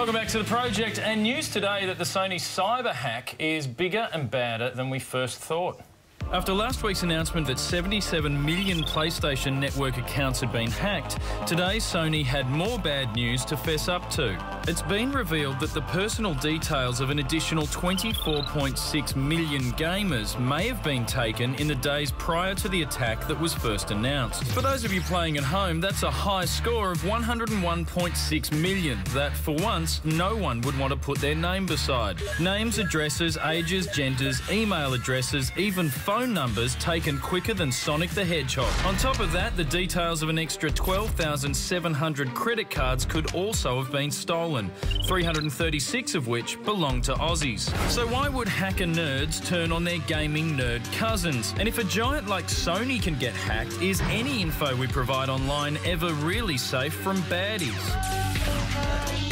Welcome back to The Project, and news today that the Sony cyber hack is bigger and badder than we first thought. After last week's announcement that 77 million PlayStation Network accounts had been hacked, today Sony had more bad news to fess up to. It's been revealed that the personal details of an additional 24.6 million gamers may have been taken in the days prior to the attack that was first announced. For those of you playing at home, that's a high score of 101.6 million that, for once, no one would want to put their name beside. Names, addresses, ages, genders, email addresses, even phone numbers taken quicker than Sonic the Hedgehog. On top of that, the details of an extra 12,700 credit cards could also have been stolen, 336 of which belong to Aussies. So why would hacker nerds turn on their gaming nerd cousins? And if a giant like Sony can get hacked, is any info we provide online ever really safe from baddies?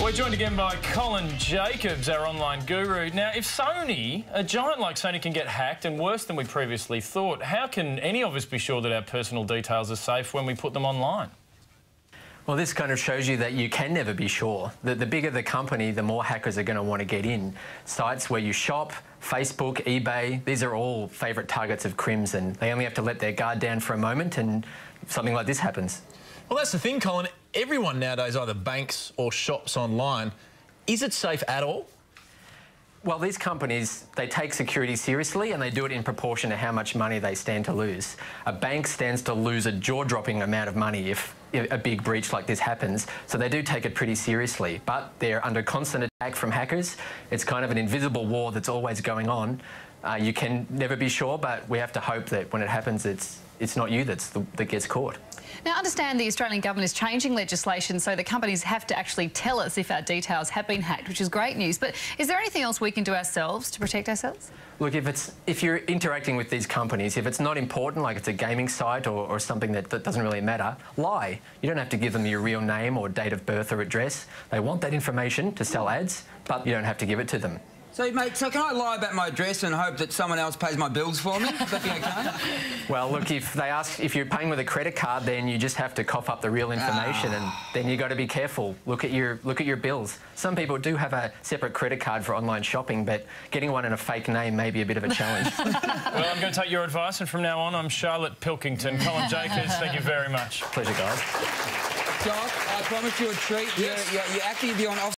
We're joined again by Colin Jacobs, our online guru. Now, if Sony, a giant like Sony, can get hacked, and worse than we previously thought, how can any of us be sure that our personal details are safe when we put them online? Well, this kind of shows you that you can never be sure. The bigger the company, the more hackers are going to want to get in. Sites where you shop, Facebook, eBay, these are all favourite targets of crims, and they only have to let their guard down for a moment and something like this happens. Well, that's the thing, Colin. Everyone nowadays either banks or shops online. Is it safe at all? Well, these companies, they take security seriously and they do it in proportion to how much money they stand to lose. A bank stands to lose a jaw-dropping amount of money if a big breach like this happens, so they do take it pretty seriously. But they're under constant attack from hackers. It's kind of an invisible war that's always going on. You can never be sure, but we have to hope that when it happens, it's not you that gets caught. Now, I understand the Australian government is changing legislation so the companies have to actually tell us if our details have been hacked, which is great news. But is there anything else we can do ourselves to protect ourselves? Look, if you're interacting with these companies, if it's not important, like it's a gaming site or something that doesn't really matter, lie. You don't have to give them your real name or date of birth or address. They want that information to sell ads, but you don't have to give it to them. So, mate, can I lie about my address and hope that someone else pays my bills for me? Would that be okay? Well, look, if you're paying with a credit card, then you just have to cough up the real information, and then you got to be careful. Look at your bills. Some people do have a separate credit card for online shopping, but getting one in a fake name may be a bit of a challenge. Well, I'm going to take your advice, and from now on, I'm Charlotte Pilkington. Colin Jacobs, thank you very much. Pleasure, guys. Doc, I promise you a treat. Yes. You're actually on off.